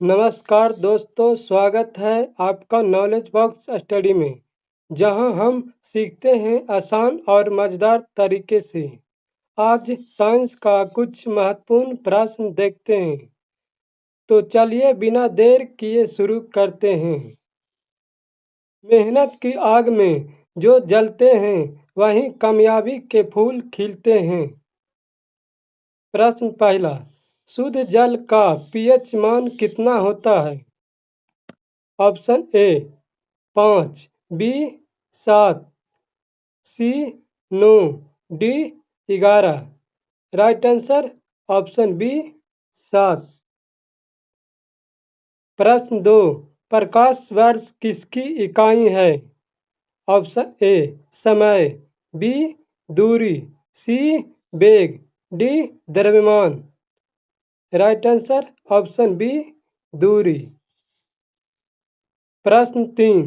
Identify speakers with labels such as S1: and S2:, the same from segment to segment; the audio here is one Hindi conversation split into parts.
S1: नमस्कार दोस्तों, स्वागत है आपका नॉलेज बॉक्स स्टडी में, जहां हम सीखते हैं आसान और मज़ेदार तरीके से। आज साइंस का कुछ महत्वपूर्ण प्रश्न देखते हैं, तो चलिए बिना देर किए शुरू करते हैं। मेहनत की आग में जो जलते हैं, वहीं कामयाबी के फूल खिलते हैं। प्रश्न पहला, शुद्ध जल का पीएच मान कितना होता है? Option A 5, B 7, C 9, D 11। Right answer option B 7। प्रश्न 2, प्रकाश वर्ष किसकी इकाई है? ऑप्शन ए समय, बी दूरी, सी वेग, डी द्रव्यमान। राइट आंसर ऑप्शन बी दूरी। प्रश्न 3,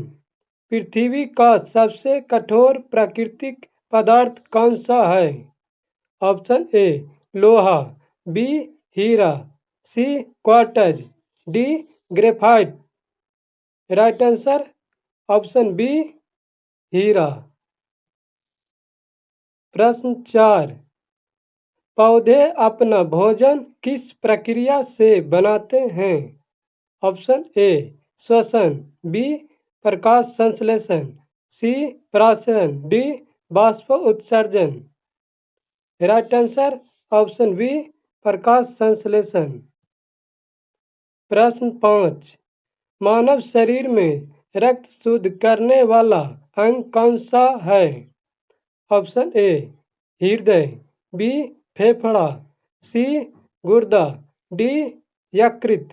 S1: पृथ्वी का सबसे कठोर प्राकृतिक पदार्थ कौन सा है? ऑप्शन ए लोहा, बी हीरा, C quartz, D graphite. Right answer option B हीरा। प्रश्न 4, पौधे अपना भोजन किस प्रक्रिया से बनाते हैं? ऑप्शन ए श्वसन, बी प्रकाश संश्लेषण, सी परागण, डी बाष्प उत्सर्जन। राइट आंसर ऑप्शन बी प्रकाश संश्लेषण। प्रश्न 5, मानव शरीर में रक्त शुद्ध करने वाला अंग कौन सा है? ऑप्शन ए हृदय, बी फेफड़ा, सी गुर्दा, डी यकृत।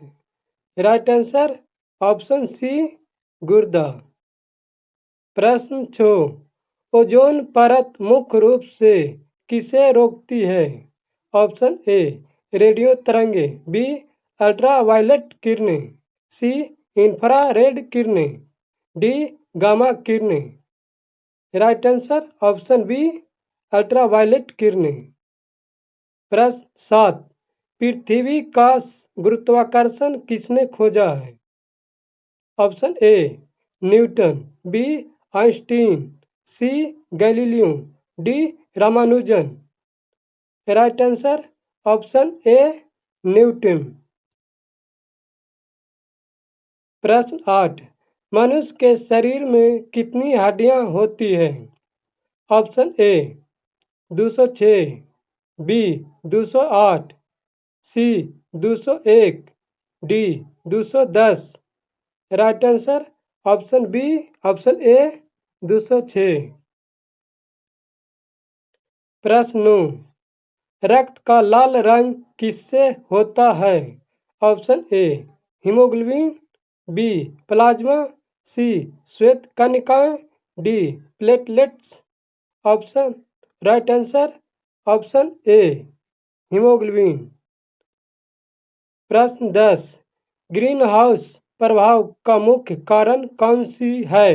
S1: राइट आंसर ऑप्शन सी गुर्दा। प्रश्न 6, ओजोन परत मुख्य रूप से किसे रोकती है? ऑप्शन ए रेडियो तरंगें, बी अल्ट्रावायलेट किरणें, सी इंफ्रारेड किरणें, डी गामा किरणें। Right answer option B ultraviolet किरणें। प्रश्न 7, पृथ्वी का गुरुत्वाकर्षण किसने खोजा है? Option A Newton, B Einstein, C Galileo, D Ramanujan. Right answer option A Newton. प्रश्न 8, मनुष्य के शरीर में कितनी हड्डियां होती हैं? Option A 206, B 208, C 201, D 210। Right answer option B option A 206। प्रश्न 9, रक्त का लाल रंग किससे होता है? Option A haemoglobin, B plasma, C श्वेत कणिकाएं, D platelets. Option right answer option A haemoglobin. प्रश्न 10, ग्रीन हाउस प्रभाव का मुख्य कारण कौन सी है?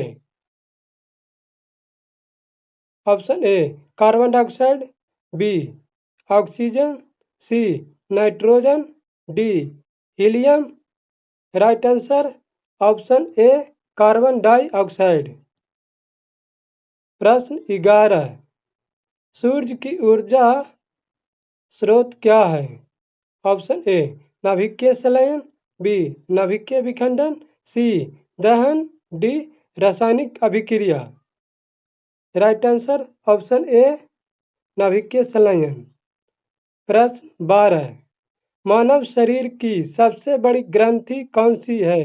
S1: Option A carbon dioxide, B oxygen, C nitrogen, D helium. Right answer option A carbon dioxide. प्रश्न 11, सूर्य की ऊर्जा स्रोत क्या है? ऑप्शन ए नाभिकीय संलयन, बी नाभिकीय विखंडन, सी दहन, डी रासायनिक अभिक्रिया। राइट आंसर ऑप्शन ए नाभिकीय संलयन। प्रश्न 12, मानव शरीर की सबसे बड़ी ग्रंथि कौन सी है?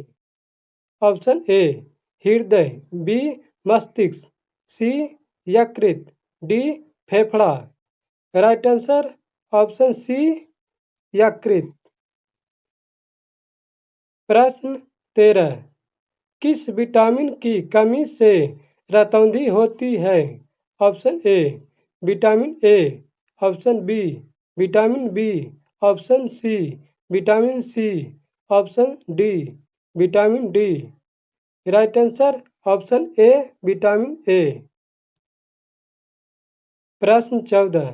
S1: ऑप्शन ए हृदय, बी मस्तिष्क, सी यकृत, डी फेफड़ा। राइट आंसर ऑप्शन सी यकृत। प्रश्न 13, किस विटामिन की कमी से रतौंधी होती है? Option A vitamin A, option B vitamin B, option C vitamin C, option D vitamin D. Right answer option A vitamin A. प्रश्न 14,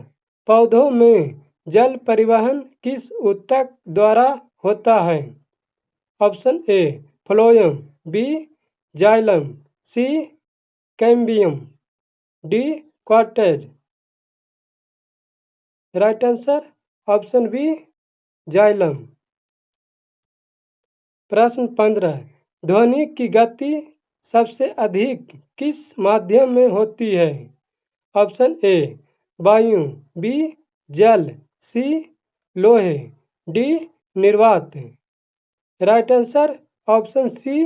S1: पौधों में जल परिवहन किस ऊतक द्वारा होता है? Option A phloem, B xylem, C cambium, D quartz. Right answer option B xylem. प्रश्न 15, ध्वनि की गति सबसे अधिक किस माध्यम में होती है? ऑप्शन ए वायु, बी जल, सी लोहे, डी निर्वात। राइट आंसर ऑप्शन सी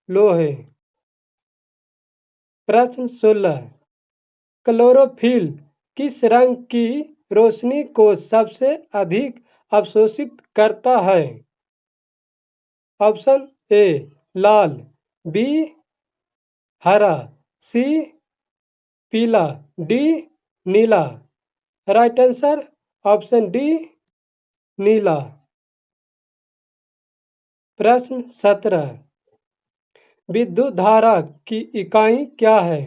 S1: लोहे। प्रश्न 16, क्लोरोफिल किस रंग की रोशनी को सबसे अधिक अवशोषित करता है? ऑप्शन ए लाल, बी हरा, सी पीला, डी नीला। राइट आंसर ऑप्शन डी नीला। प्रश्न 17, विद्युत धारा की इकाई क्या है?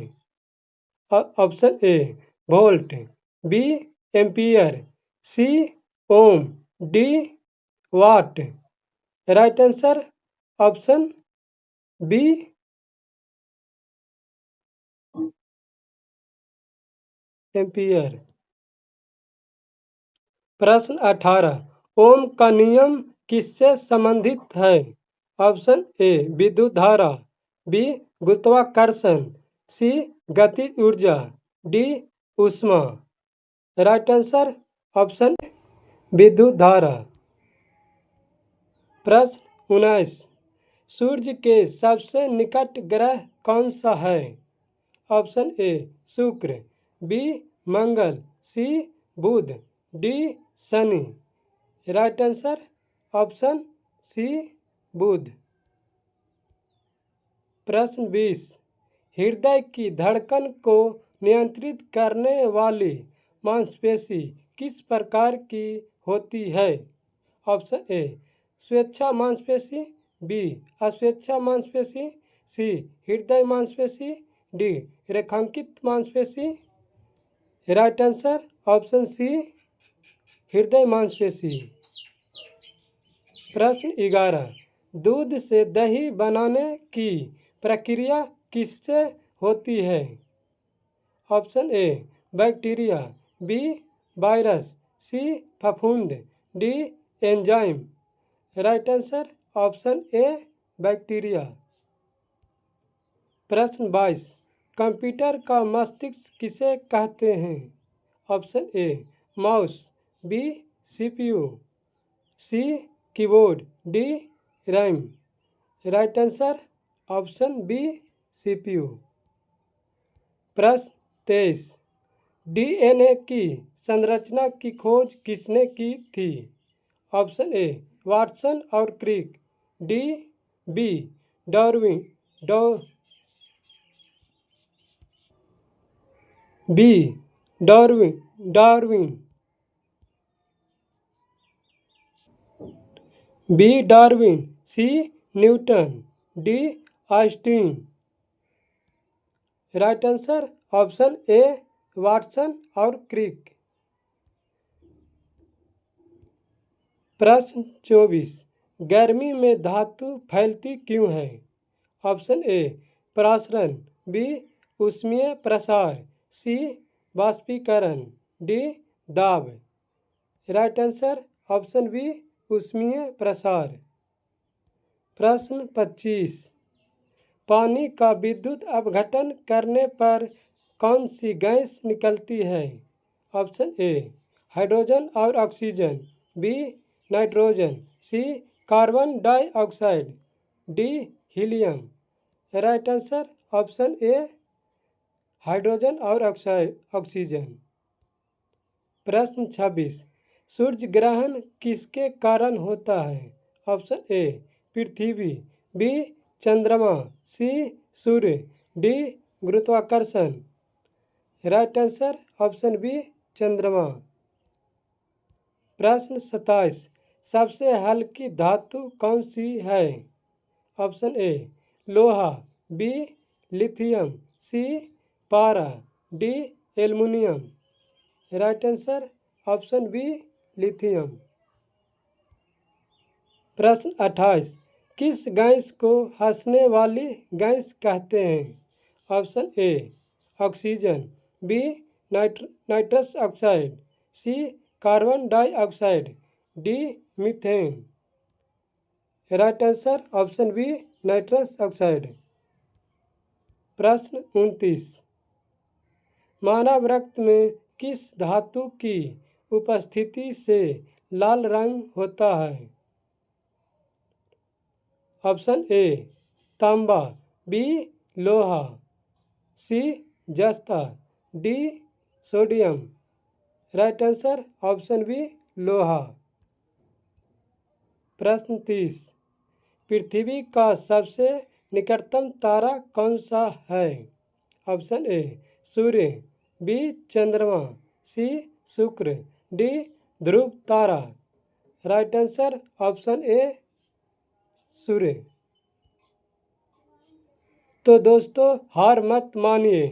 S1: Option A volt, B ampere, C ohm, D watt. Right answer option B ampere. प्रश्न 18, ओम का नियम किससे संबंधित है? ऑप्शन ए विद्युत धारा, बी गुरुत्वाकर्षण, सी गतिज ऊर्जा, डी ऊष्मा। राइट आंसर ऑप्शन विद्युत धारा। प्रश्न 19, सूर्य के सबसे निकट ग्रह कौन सा है? ऑप्शन ए शुक्र, बी मंगल, सी बुध, डी शनि। राइट आंसर ऑप्शन सी बुध। प्रश्न 20, हृदय की धड़कन को नियंत्रित करने वाली मांसपेशी किस प्रकार की होती है? ऑप्शन ए स्वेच्छा मांसपेशी, बी अस्वेच्छा मांसपेशी, सी हृदय मांसपेशी, डी रेखांकित मांसपेशी। राइट आंसर ऑप्शन सी हृदय मांसपेशी। प्रश्न 11, दूध से दही बनाने की प्रक्रिया किससे होती है? Option A bacteria, B virus, C फफूंद, D enzyme. Right answer option A bacteria. प्रश्न 22, कंप्यूटर का मस्तिष्क किसे कहते हैं? Option A mouse, B CPU, C keyboard, D RAM. Right answer option B CPU. प्रश्न 23, डीएनए की संरचना की खोज किसने की थी? ऑप्शन ए वाटसन और Crick, D B Darwin, B Darwin, B Darwin, C Newton, D Einstein. Right answer option A Watson और क्रिक। प्रश्न 24, गर्मी में धातु फैलती क्यों है? ऑप्शन ए प्रसारण, बी ऊष्मीय प्रसार, सी वाष्पीकरण, डी दाब। राइट आंसर ऑप्शन बी ऊष्मीय प्रसार। प्रश्न 25, पानी का विद्युत अपघटन करने पर कौन सी गैस निकलती है? ऑप्शन ए हाइड्रोजन और oxygen, B nitrogen, C carbon dioxide, D helium. Right answer option A hydrogen और ऑक्सीजन। प्रश्न 26, सूर्य ग्रहण किसके कारण होता है? ऑप्शन ए पृथ्वी, बी चंद्रमा, सी सूर्य, डी गुरुत्वाकर्षण। राइट आंसर ऑप्शन बी चंद्रमा। प्रश्न 27, सबसे हल्की धातु कौन सी है? ऑप्शन ए लोहा, बी लिथियम, सी पारा, D aluminium. Right answer option B lithium. प्रश्न 28, किस गैस को हंसने वाली गैस कहते हैं? Option A oxygen, B nitrous oxide, C carbon dioxide, D methane. Right answer option B nitrous oxide. प्रश्न 29, मानव रक्त में किस धातु की उपस्थिति से लाल रंग होता है? ऑप्शन ए तांबा, बी लोहा, सी जस्ता, D sodium. Right answer option B लोहा। प्रश्न 30, पृथ्वी का सबसे निकटतम तारा कौन सा है? ऑप्शन ए सूर्य, बी चंद्रमा, सी शुक्र, डी ध्रुव तारा। राइट आंसर ऑप्शन ए सूर्य। तो दोस्तों हार मत मानिए,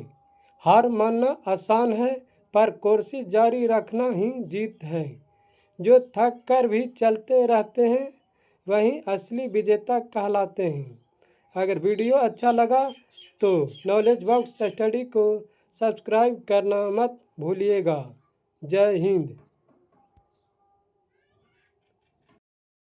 S1: हार मानना आसान है पर कोशिश जारी रखना ही जीत है। जो थक कर भी चलते रहते हैं वही असली विजेता कहलाते हैं। अगर वीडियो अच्छा लगा तो नॉलेज बॉक्स स्टडी को सब्सक्राइब करना मत भूलिएगा। जय हिंद।